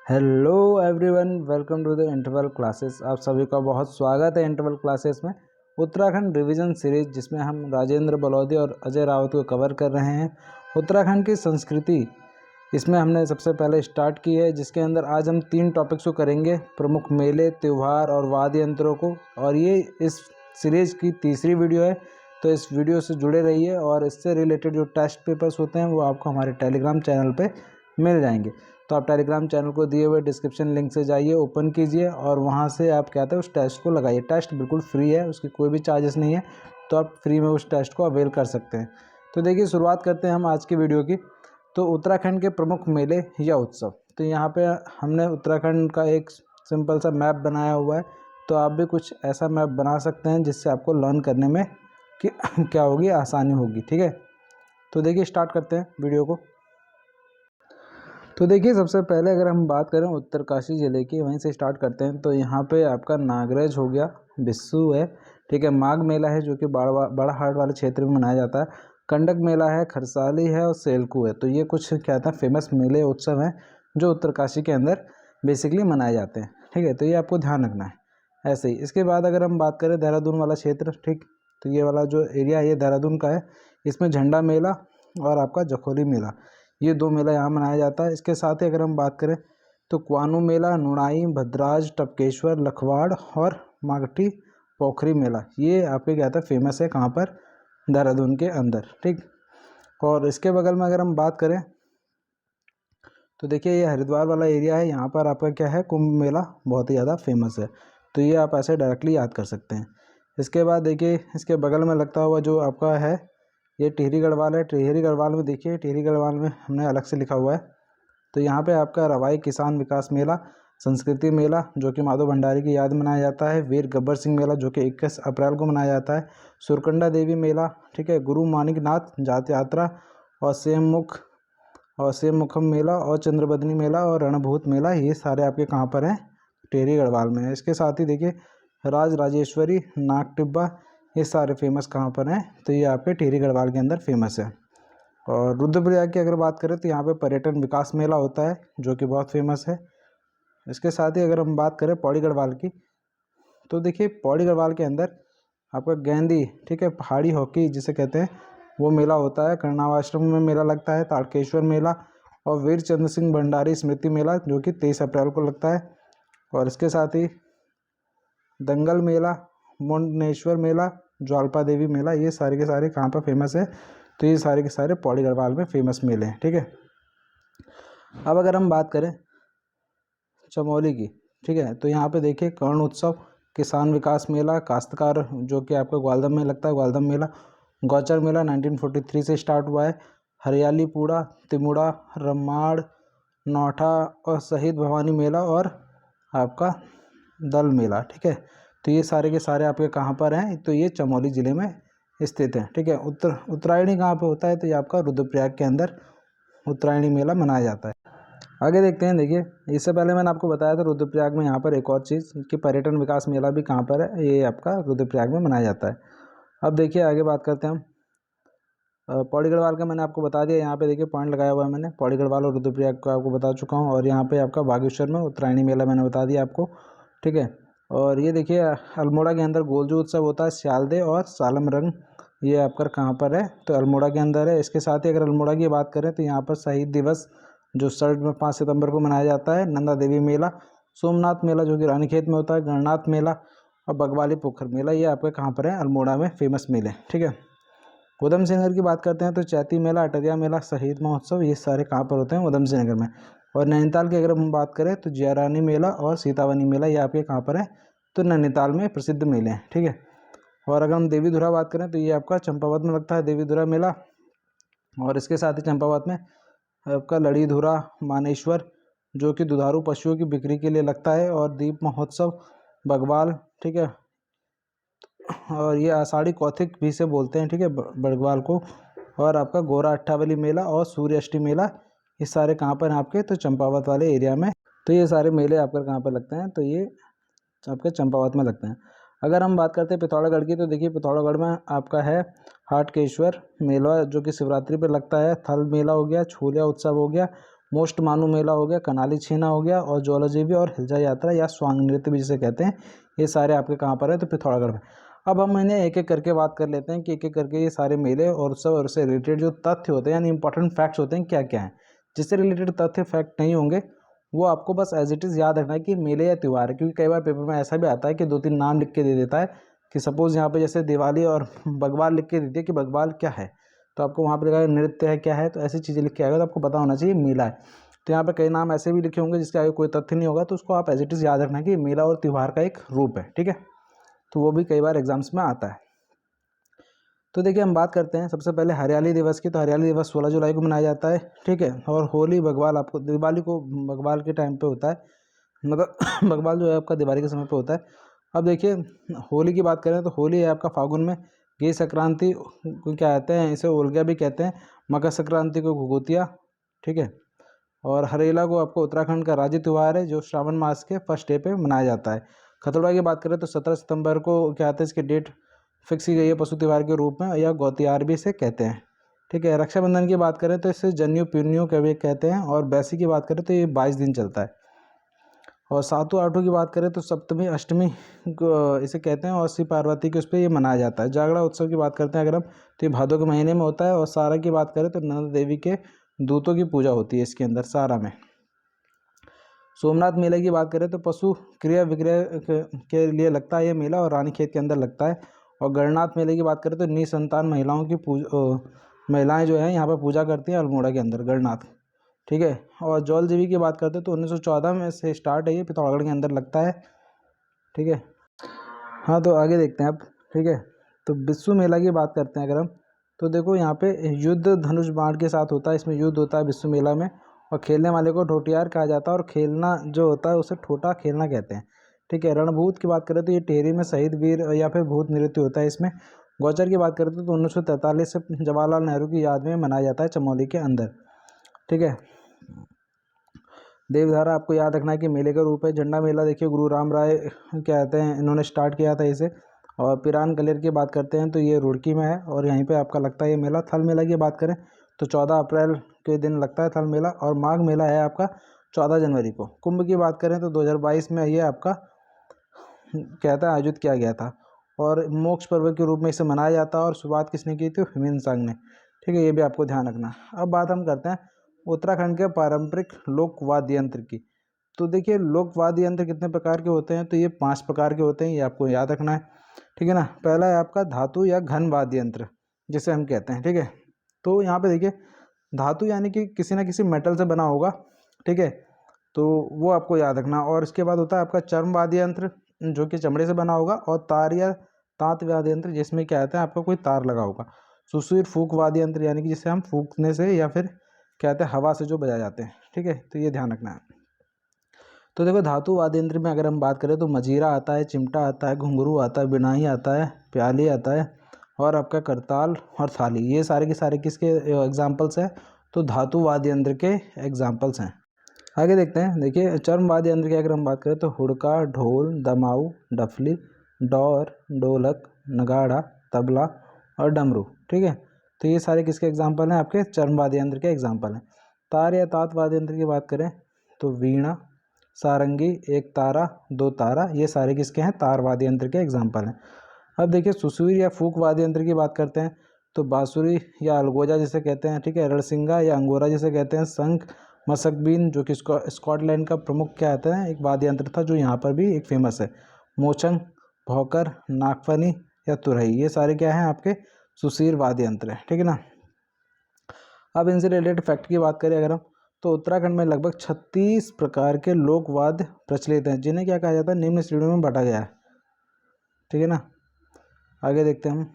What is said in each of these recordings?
Hello everyone, welcome to the interval classes. आप सभी का बहुत स्वागत है इंटरवल क्लासेस में। उत्तराखंड रिवीजन सीरीज जिसमें हम राजेंद्र बलौदी और अजय रावत को कवर कर रहे हैं। उत्तराखंड की संस्कृति इसमें हमने सबसे पहले स्टार्ट की है, जिसके अंदर आज हम 3 टॉपिक्स को करेंगे, प्रमुख मेले, त्यौहार और वाद्य यंत्रों को। और ये इस सीरीज़ की तीसरी वीडियो है, तो इस वीडियो से जुड़े रहिए और इससे रिलेटेड जो टेस्ट पेपर्स होते हैं वो आपको हमारे टेलीग्राम चैनल पे मिल जाएंगे। तो आप टेलीग्राम चैनल को दिए हुए डिस्क्रिप्शन लिंक से जाइए, ओपन कीजिए और वहाँ से आप क्या कहते हैं उस टेस्ट को लगाइए। टेस्ट बिल्कुल फ्री है, उसकी कोई भी चार्जेस नहीं है, तो आप फ्री में उस टेस्ट को अवेल कर सकते हैं। तो देखिए, शुरुआत करते हैं हम आज की वीडियो की। तो उत्तराखंड के प्रमुख मेले या उत्सव, तो यहाँ पे हमने उत्तराखंड का एक सिंपल सा मैप बनाया हुआ है। तो आप भी कुछ ऐसा मैप बना सकते हैं जिससे आपको लर्न करने में कि क्या होगी, आसानी होगी। ठीक है, तो देखिए स्टार्ट करते हैं वीडियो को। तो देखिए, सबसे पहले अगर हम बात करें उत्तरकाशी ज़िले की, वहीं से स्टार्ट करते हैं। तो यहाँ पे आपका नागरज हो गया, बिस्सू है, ठीक है, माघ मेला है जो कि बड़ाहाट वाले क्षेत्र में मनाया जाता है, कंडक मेला है, खरसाली है और सेलकू है। तो ये कुछ क्या था फेमस मेले उत्सव हैं जो उत्तरकाशी के अंदर बेसिकली मनाए जाते हैं। ठीक है, तो ये आपको ध्यान रखना है। ऐसे ही इसके बाद अगर हम बात करें देहरादून वाला क्षेत्र, ठीक, तो ये वाला जो एरिया है ये देहरादून का है। इसमें झंडा मेला और आपका जखोली मेला, ये 2 मेला यहाँ मनाया जाता है। इसके साथ ही अगर हम बात करें तो कुआनो मेला, नुणाई, भद्राज, टपकेश्वर, लखवाड़ और मागठी पोखरी मेला, ये आपके क्या था फेमस है, कहाँ पर, देहरादून के अंदर। ठीक, और इसके बगल में अगर हम बात करें तो देखिए ये हरिद्वार वाला एरिया है, यहाँ पर आपका क्या है, कुंभ मेला बहुत ही ज़्यादा फेमस है। तो ये आप ऐसे डायरेक्टली याद कर सकते हैं। इसके बाद देखिए इसके बगल में लगता हुआ जो आपका है ये टिहरी गढ़वाल है। टिहरी गढ़वाल में देखिए, टिहरी गढ़वाल में हमने अलग से लिखा हुआ है। तो यहाँ पे आपका रवाई किसान विकास मेला, संस्कृति मेला जो कि माधव भंडारी की याद में मनाया जाता है, वीर गब्बर सिंह मेला जो कि 21 अप्रैल को मनाया जाता है, सुरकंडा देवी मेला, ठीक है, गुरु मानिकनाथ जात यात्रा और सेममुखम मेला और चंद्रबदनी मेला और रणभूत मेला, ये सारे आपके कहाँ पर हैं, टिहरी गढ़वाल में है। इसके साथ ही देखिए राज राजेश्वरी, नाग टिब्बा, ये सारे फेमस कहाँ पर हैं, तो ये आपके टिहरी गढ़वाल के अंदर फेमस है। और रुद्रप्रयाग की अगर बात करें तो यहाँ पे पर्यटन विकास मेला होता है जो कि बहुत फेमस है। इसके साथ ही अगर हम बात करें पौड़ी गढ़वाल की, तो देखिए पौड़ी गढ़वाल के अंदर आपका गेंदी, ठीक है, पहाड़ी हॉकी जिसे कहते हैं, वो मेला होता है। कर्णावाश्रम में मेला लगता है, ताड़केश्वर मेला और वीर चंद्र सिंह भंडारी स्मृति मेला जो कि 23 अप्रैल को लगता है। और इसके साथ ही दंगल मेला, मुंडनेश्वर मेला, ज्वाल्पा देवी मेला, ये सारे के सारे कहाँ पर फेमस है, तो ये सारे के सारे पौड़ी गढ़वाल में फेमस मेले हैं। ठीक है, अब अगर हम बात करें चमोली की, ठीक है, तो यहाँ पे देखिए कर्ण उत्सव, किसान विकास मेला, काश्तकार जो कि आपका ग्वालदम में लगता है, ग्वालदम मेला, गौचर मेला 1943 से स्टार्ट हुआ है, हरियाली पूड़ा, तिमुड़ा, रम्माड़, नौठा और शहीद भवानी मेला और आपका दल मेला। ठीक है, तो ये सारे के सारे आपके कहाँ पर हैं, तो ये चमोली ज़िले में स्थित है। ठीक है, उत्तरायणी कहाँ पे होता है, तो ये आपका रुद्रप्रयाग के अंदर उत्तरायणी मेला मनाया जाता है। आगे देखते हैं। देखिए इससे पहले मैंने आपको बताया था रुद्रप्रयाग में यहाँ पर एक और चीज़ कि पर्यटन विकास मेला भी कहाँ पर है, ये आपका रुद्रप्रयाग में मनाया जाता है। अब देखिए आगे बात करते हैं हम पौड़ी गढ़वाल का। मैंने आपको बता दिया, यहाँ पे देखिए पॉइंट लगाया हुआ है मैंने, पौड़ी गढ़वाल और रुद्रप्रयाग को आपको बता चुका हूँ। और यहाँ पे आपका बागेश्वर में उत्तरायणी मेला मैंने बता दिया आपको। ठीक है, और ये देखिए अल्मोड़ा के अंदर गोलजू उत्सव होता है, स्यालदे और सालम रंग, ये आपका कहाँ पर है, तो अल्मोड़ा के अंदर है। इसके साथ ही अगर अल्मोड़ा की बात करें तो यहाँ पर शहीद दिवस जो 5 सितंबर को मनाया जाता है, नंदा देवी मेला, सोमनाथ मेला जो कि रानीखेत में होता है, गणनाथ मेला और बगवाली पोखर मेला, ये आपके कहाँ पर है, अल्मोड़ा में फेमस मेले। ठीक है, उधम सिंह नगर की बात करते हैं तो चैती मेला, अटरिया मेला, शहीद महोत्सव, ये सारे कहाँ पर होते हैं, उधम सिंह नगर में। और नैनीताल की अगर हम बात करें तो जियारानी मेला और सीतावनी मेला, ये आपके कहाँ पर है, तो नैनीताल में प्रसिद्ध मेले हैं। ठीक है, और अगर हम देवीधुरा बात करें तो ये आपका चंपावत में लगता है देवीधुरा मेला। और इसके साथ ही चंपावत में आपका लड़ीधुरा, मानेश्वर जो कि दुधारू पशुओं की बिक्री के लिए लगता है, और दीप महोत्सव, बगवाल, ठीक है, और ये आषाढ़ी कौथिक भी से बोलते हैं, ठीक है, बड़गवाल को। और आपका गोरा अट्ठावली मेला और सूर्य अष्टमी मेला, ये सारे कहाँ पर हैं आपके, तो चंपावत वाले एरिया में। तो ये सारे मेले आपके कहाँ पर लगते हैं, तो ये आपके चंपावत में लगते हैं। अगर हम बात करते हैं पिथौरागढ़ की, तो देखिए पिथौरागढ़ में आपका है हाटकेश्वर मेला जो कि शिवरात्रि पर लगता है, थल मेला हो गया, छोलिया उत्सव हो गया, मोस्ट मानू मेला हो गया, कनाली छीना हो गया, और ज्वालाजी भी, और हिलजा यात्रा या स्वांग नृत्य भी जिसे कहते हैं, ये सारे आपके कहाँ पर है, तो पिथौरागढ़ में। अब हम इन्हें एक एक करके बात कर लेते हैं कि एक एक करके ये सारे मेले और उत्सव और उससे रिलेटेड जो तथ्य होते हैं यानी इंपॉर्टेंट फैक्ट्स होते हैं क्या क्या हैं। जिससे रिलेटेड तथ्य फैक्ट नहीं होंगे वो आपको बस एज इट इज़ याद रखना है कि मेले या त्यौहार है, क्योंकि कई बार पेपर में ऐसा भी आता है कि 2-3 नाम लिख के दे देता है कि सपोज़ यहाँ पे जैसे दिवाली और बग्वाल लिख के दे दिया कि बग्वाल क्या है, तो आपको वहाँ पर लिखा है नृत्य है क्या है, तो ऐसी चीज़ें लिख के आएगा तो आपको पता होना चाहिए मेला है। तो यहाँ पे कई नाम ऐसे भी लिखे होंगे जिसके आगे कोई तथ्य नहीं होगा, तो उसको आप एज इट इज़ याद रखना कि मेला और त्यौहार का एक रूप है, ठीक है। तो वो भी कई बार एग्जाम्स में आता है। तो देखिए हम बात करते हैं सबसे पहले हरियाली दिवस की। तो हरियाली दिवस 16 जुलाई को मनाया जाता है, ठीक है। और होली बग्वाल आपको दिवाली को बग्वाल के टाइम पे होता है, मतलब बग्वाल जो है आपका दिवाली के समय पे होता है। अब देखिए होली की बात करें तो होली है आपका फागुन में, ये संक्रांति को क्या कहते हैं, इसे ओल्गिया भी कहते हैं, मकर संक्रांति को घुघुतिया, ठीक है। और हरेला को आपको उत्तराखंड का राज्य त्यौहार है जो श्रावण मास के फर्स्ट डे पे मनाया जाता है। खतौड़ा की बात करें तो 17 सितंबर को क्या कहते हैं, इसकी डेट फिक्स की गई है पशु त्यौहार के रूप में, या गौतियार भी इसे कहते हैं, ठीक है। रक्षाबंधन की बात करें तो इसे जन्यू पुन्यू भी कहते हैं, और बैसी की बात करें तो ये 22 दिन चलता है। और सातों आठों की बात करें तो सप्तमी अष्टमी को इसे कहते हैं, और श्री पार्वती के उस पर ये मनाया जाता है। जागरा उत्सव की बात करते हैं अगर हम, तो ये भादों के महीने में होता है। और सारा की बात करें तो नंदा देवी के दूतों की पूजा होती है इसके अंदर सारा में। सोमनाथ मेले की बात करें तो पशु क्रिया विक्रय के लिए लगता है ये मेला, और रानीखेत के अंदर लगता है। और गणनाथ मेले की बात करें तो निसंतान महिलाओं की महिलाएं जो हैं यहाँ पर पूजा करती हैं अल्मोड़ा के अंदर गणनाथ, ठीक है। और जौल जीवी की बात करते हैं तो 1914 में से स्टार्ट है, ये पिथौरागढ़ के अंदर लगता है, ठीक है। हाँ तो आगे देखते हैं अब, ठीक है। तो बिस्सू मेला की बात करते हैं अगर हम, तो देखो यहाँ पे युद्ध धनुष बाण के साथ होता है, इसमें युद्ध होता है बिस्सू मेला में। और खेलने वाले को ढोटियार कहा जाता है, और खेलना जो होता है उसे ठोटा खेलना कहते हैं, ठीक है। रणभूत की बात करें तो ये टेहरी में शहीद वीर या फिर भूत नृत्य होता है इसमें। गौचर की बात करते तो 1943 से जवाहरलाल नेहरू की याद में मनाया जाता है चमोली के अंदर, ठीक है। देवधारा आपको याद रखना है कि मेले का रूप है। झंडा मेला देखिए गुरु राम राय क्या कहते हैं इन्होंने स्टार्ट किया था इसे। और पिरान कलेर की बात करते हैं तो ये रुड़की में है, और यहीं पे आपका लगता है ये मेला। थल मेला की बात करें तो 14 अप्रैल के दिन लगता है थल मेला। और माघ मेला है आपका 14 जनवरी को। कुंभ की बात करें तो 2022 में ये आपका कहता है आयोजित किया गया था, और मोक्ष पर्व के रूप में इसे मनाया जाता है। और शुरुआत किसने की थी, ह्यूमिनसांग ने, ठीक है। ये भी आपको ध्यान रखना। अब बात हम करते हैं उत्तराखंड के पारंपरिक लोक वाद्य यंत्र की। तो देखिए लोक वाद्य यंत्र कितने प्रकार के होते हैं, तो ये 5 प्रकार के होते हैं, ये आपको याद रखना है, ठीक है ना। पहला है आपका धातु या घन वाद्य यंत्र जिसे हम कहते हैं, ठीक है। तो यहाँ पे देखिए धातु यानी कि किसी ना किसी मेटल से बना होगा, ठीक है, तो वो आपको याद रखना। और इसके बाद होता है आपका चर्म वाद्य यंत्र जो कि चमड़े से बना होगा। और तार या तात वाद्य यंत्र जिसमें क्या कहते हैं आपको कोई तार लगा होगा। सुशीर फूक वाद्य यंत्र यानी कि जिसे हम फूकने से या फिर कहते हैं हवा से जो बजाए जाते हैं, ठीक है। तो ये ध्यान रखना है। तो देखो धातु वाद्य यंत्र में अगर हम बात करें तो मजीरा आता है, चिमटा आता है, घुंघरू आता है, बिनाई आता है, प्याली आता है, और आपका करताल और थाली, ये सारे के सारे किसके एग्जाम्पल्स हैं, तो धातु वाद्य यंत्र के एग्जाम्पल्स हैं। आगे देखते हैं। देखिए चर्म वाद्य यंत्र की अगर हम बात करें तो हुड़का, ढोल, दमाऊ, डफली, डौर, ढोलक, नगाड़ा, तबला और डमरू, ठीक है। तो ये सारे किसके एग्जाम्पल हैं, आपके चर्म वाद्य यंत्र के एग्जाम्पल हैं। तार या तात वाद्य यंत्र की बात करें तो वीणा, सारंगी, एक तारा, दो तारा, ये सारे किसके हैं, तार वाद्य यंत्र के एग्जाम्पल हैं। अब देखिए सुसूर या फूक वाद्य यंत्र की बात करते हैं तो बांसुरी या अलगोजा जिसे कहते हैं, ठीक है, रणसिंगा या अंगोरा जिसे कहते हैं, शंख, मसकबीन जो कि स्कॉटलैंड का प्रमुख क्या कहते हैं एक वाद्य यंत्र था जो यहाँ पर भी एक फेमस है, मोचंग, भौकर, नागफनी या तुरही, ये सारे क्या हैं आपके सुशीर वाद्य यंत्र हैं, ठीक है ना। अब इनसे रिलेटेड फैक्ट की बात करें अगर हम, तो उत्तराखंड में लगभग 36 प्रकार के लोक वाद्य प्रचलित हैं जिन्हें क्या कहा जाता है, निम्न श्रेणियों में बांटा गया है, ठीक है ना। आगे देखते हैं हम,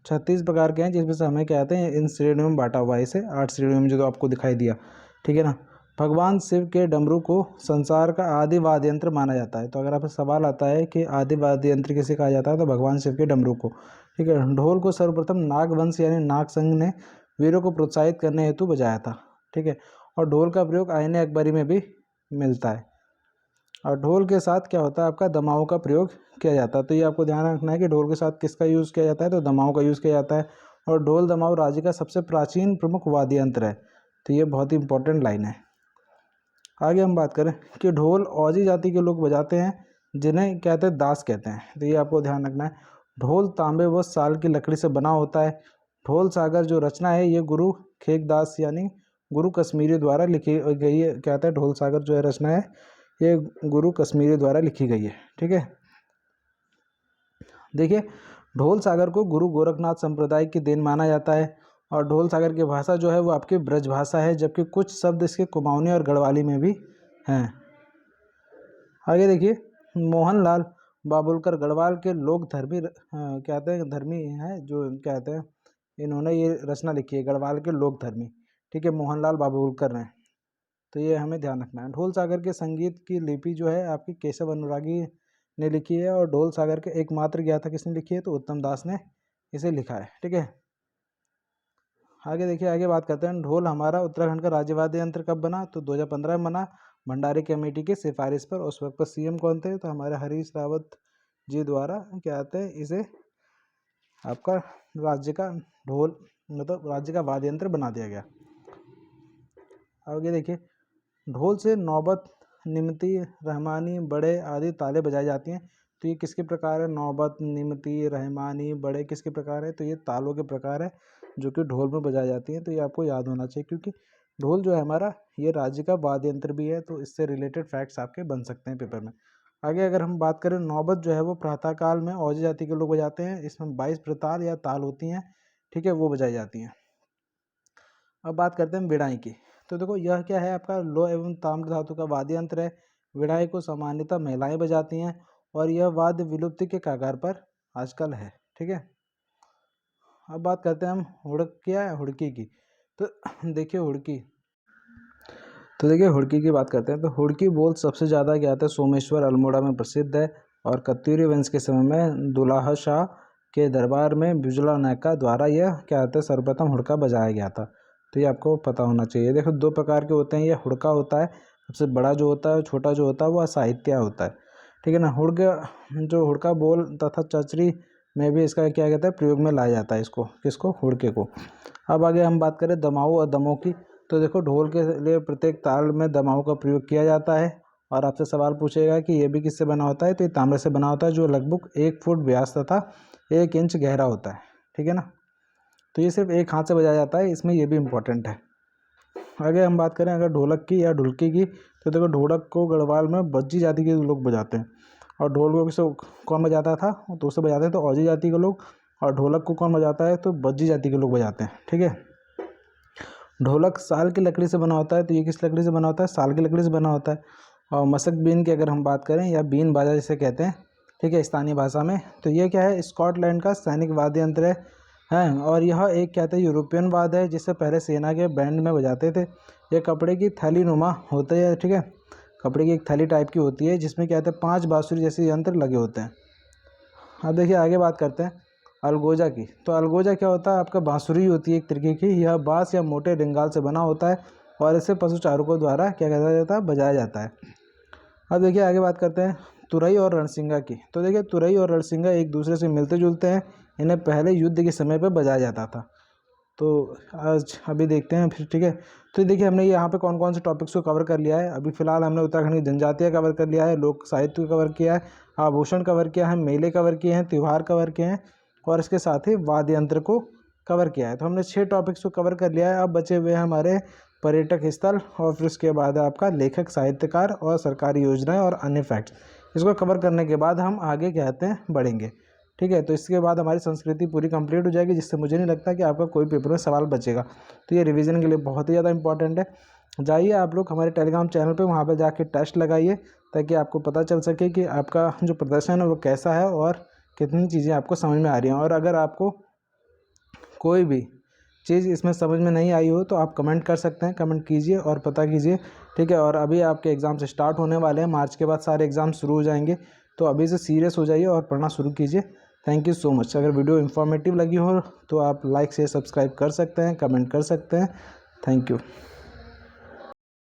36 प्रकार के हैं जिसमें से हमें क्या कहते हैं इन श्रेणियों में बांटा हुआ है इसे 8 श्रेणियों में जो आपको दिखाई दिया, ठीक है ना। भगवान शिव के डमरू को संसार का आदि वाद्य यंत्र माना जाता है। तो अगर आपसे सवाल आता है कि आदि वाद्य यंत्र किसे कहा जाता है तो भगवान शिव के डमरू को, ठीक है। ढोल को सर्वप्रथम नागवंश यानी नाग संघ ने वीरों को प्रोत्साहित करने हेतु बजाया था, ठीक है। और ढोल का प्रयोग आईने अकबरी में भी मिलता है। और ढोल के साथ क्या होता है आपका दमाऊ का प्रयोग किया जाता है। तो ये आपको ध्यान रखना है कि ढोल के साथ किसका यूज़ किया जाता है, तो दमाऊ का यूज़ किया जाता है। और ढोल दमाऊ राज्य का सबसे प्राचीन प्रमुख वाद्य यंत्र है, तो ये बहुत ही इंपॉर्टेंट लाइन है। आगे हम बात करें कि ढोल औजी जाति के लोग बजाते हैं, जिन्हें कहते हैं दास कहते हैं। तो ये आपको ध्यान रखना है। ढोल तांबे व साल की लकड़ी से बना होता है। ढोल सागर जो रचना है ये गुरु खेकदास यानी गुरु कश्मीरी द्वारा लिखी गई है। कहते हैं ढोल सागर जो है रचना है ये गुरु कश्मीरी द्वारा लिखी गई है। ठीक है, देखिए ढोल सागर को गुरु गोरखनाथ संप्रदाय की देन माना जाता है। और ढोल सागर की भाषा जो है वो आपकी ब्रज भाषा है, जबकि कुछ शब्द इसके कुमाऊनी और गढ़वाली में भी हैं। आगे देखिए, मोहनलाल बाबुलकर गढ़वाल के लोग धर्मी कहते हैं धर्मी हैं, जो कहते हैं इन्होंने ये रचना लिखी है, गढ़वाल के लोक धर्मी। ठीक है, मोहनलाल बाबुलकर ने। तो ये हमें ध्यान रखना है। ढोल सागर के संगीत की लिपि जो है आपकी केशव अनुरागी ने लिखी है, और ढोल सागर के एकमात्र ज्ञाता किसने लिखी है, तो उत्तम दास ने इसे लिखा है। ठीक है, आगे देखिए, आगे बात करते हैं। ढोल हमारा उत्तराखंड का राज्य वाद्य यंत्र कब बना, तो 2015 में बना, भंडारी कमेटी की सिफारिश पर। उस वक्त पर सीएम कौन थे, तो हमारे हरीश रावत जी द्वारा क्या कहते हैं इसे आपका राज्य का ढोल मतलब राज्य का वाद्य यंत्र बना दिया गया। आगे देखिए, ढोल से नौबत, निमती, रहमानी, बड़े आदि ताले बजाई जाती हैं। तो ये किसके प्रकार है, नौबत, निमती, रहमानी, बड़े किसके प्रकार है, तो ये तालों के प्रकार है जो कि ढोल में बजाई जाती हैं। तो ये आपको याद होना चाहिए, क्योंकि ढोल जो है हमारा ये राज्य का वाद्य यंत्र भी है। तो इससे रिलेटेड फैक्ट्स आपके बन सकते हैं पेपर में। आगे अगर हम बात करें, नौबत जो है वो प्रातः काल में औजी जाति के लोग बजाते हैं। इसमें 22 प्रताल या ताल होती हैं। ठीक है, वो बजाई जाती हैं। अब बात करते हैं विड़ाई की। तो देखो यह क्या है, आपका लो एवं ताम्र धातु का वाद्य यंत्र है। विड़ाई को सामान्यतः महिलाएं बजाती हैं, और यह वाद्य विलुप्ति के कगार पर आजकल है। ठीक है, अब बात करते हैं हम हुड़किया या हुड़की की। तो देखिए हुड़की की बात करते हैं। तो हुड़की बोल सबसे ज़्यादा क्या आता है, सोमेश्वर अल्मोड़ा में प्रसिद्ध है, और कत्यूरी वंश के समय में दुलाहा शाह के दरबार में बिजुला नायका द्वारा यह क्या आता है सर्वप्रथम हुड़का बजाया गया था। तो ये आपको पता होना चाहिए। देखो 2 प्रकार के होते हैं, ये हुड़का होता है सबसे बड़ा जो होता है, छोटा जो होता है वो साहित्य होता है। ठीक है ना, हुड़का बोल तथा चचरी में भी इसका क्या कहता है प्रयोग में लाया जाता है, इसको किसको, हुड़के को। अब आगे हम बात करें दमाऊ और दमों की। तो देखो ढोल के लिए प्रत्येक ताल में दमाऊ का प्रयोग किया जाता है, और आपसे सवाल पूछेगा कि ये भी किससे बना होता है, तो ये तांबे से बना होता है, जो लगभग 1 फुट व्यास तथा 1 इंच गहरा होता है। ठीक है ना, तो ये सिर्फ एक हाथ से बजाया जाता है, इसमें ये भी इम्पोर्टेंट है। आगे हम बात करें अगर ढोलक की या ढुलकी की, तो देखो ढोलक को गढ़वाल में बज्जी जाति के लोग बजाते हैं, और ढोल को किसे कौन बजाता था, तो उसे बजाते हैं तो औजी जाति के लोग, और ढोलक को कौन बजाता है, तो बज्जी जाति के लोग बजाते हैं। ठीक है, ढोलक साल की लकड़ी से बना होता है। तो ये किस लकड़ी से बना होता है, साल की लकड़ी से बना होता है। और मसक बीन की अगर हम बात करें, या बीन बाजा जिसे कहते हैं, ठीक है, स्थानीय भाषा में, तो ये क्या है, स्कॉटलैंड का सैनिक वाद्य यंत्र है, और यह एक कहते हैं यूरोपियन वाद्य है, जिससे पहले सेना के बैंड में बजाते थे। ये कपड़े की थैली नुमा होते हैं। ठीक है, कपड़े की एक थैली टाइप की होती है, जिसमें क्या कहते हैं 5 बांसुरी जैसे यंत्र लगे होते हैं। अब देखिए आगे बात करते हैं अलगोजा की। तो अलगोजा क्या होता है, आपका बांसुरी होती है एक तरीके की। यह बांस या मोटे डिंगाल से बना होता है, और इसे पशु चारकों द्वारा क्या कहता जाता है, बजाया जाता है। अब देखिए आगे बात करते हैं तुरई और रणसिंगा की। तो देखिए तुरई और रणसिंगा एक दूसरे से मिलते जुलते हैं। इन्हें पहले युद्ध के समय पर बजाया जाता था। तो आज अभी देखते हैं फिर। ठीक है, तो देखिए हमने यहाँ पे कौन कौन से टॉपिक्स को कवर कर लिया है। अभी फिलहाल हमने उत्तराखंड की जनजातियाँ कवर कर लिया है, लोक साहित्य कवर किया है, आभूषण कवर किया है, मेले कवर किए हैं, त्यौहार कवर किए हैं, और इसके साथ ही वाद्य यंत्र को कवर किया है। तो हमने 6 टॉपिक्स को कवर कर लिया है। अब बचे हुए हैं हमारे पर्यटक स्थल, और फिर उसके बाद आपका लेखक, साहित्यकार और सरकारी योजनाएं और अन्य फैक्ट्स। इसको कवर करने के बाद हम आगे कहते हैं बढ़ेंगे। ठीक है, तो इसके बाद हमारी संस्कृति पूरी कंप्लीट हो जाएगी, जिससे मुझे नहीं लगता कि आपका कोई पेपर में सवाल बचेगा। तो ये रिवीजन के लिए बहुत ही ज़्यादा इंपॉर्टेंट है। जाइए आप लोग हमारे टेलीग्राम चैनल पे, वहाँ पे जाके टेस्ट लगाइए, ताकि आपको पता चल सके कि आपका जो प्रदर्शन है वो कैसा है, और कितनी चीज़ें आपको समझ में आ रही हैं। और अगर आपको कोई भी चीज़ इसमें समझ में नहीं आई हो, तो आप कमेंट कर सकते हैं, कमेंट कीजिए और पता कीजिए। ठीक है, और अभी आपके एग्ज़ाम से स्टार्ट होने वाले हैं, मार्च के बाद सारे एग्ज़ाम शुरू हो जाएंगे। तो अभी से सीरियस हो जाइए और पढ़ना शुरू कीजिए। Thank you so much. अगर वीडियो इन्फॉर्मेटिव लगी हो तो आप लाइक शेयर सब्सक्राइब कर सकते हैं, कमेंट कर सकते हैं। Thank you.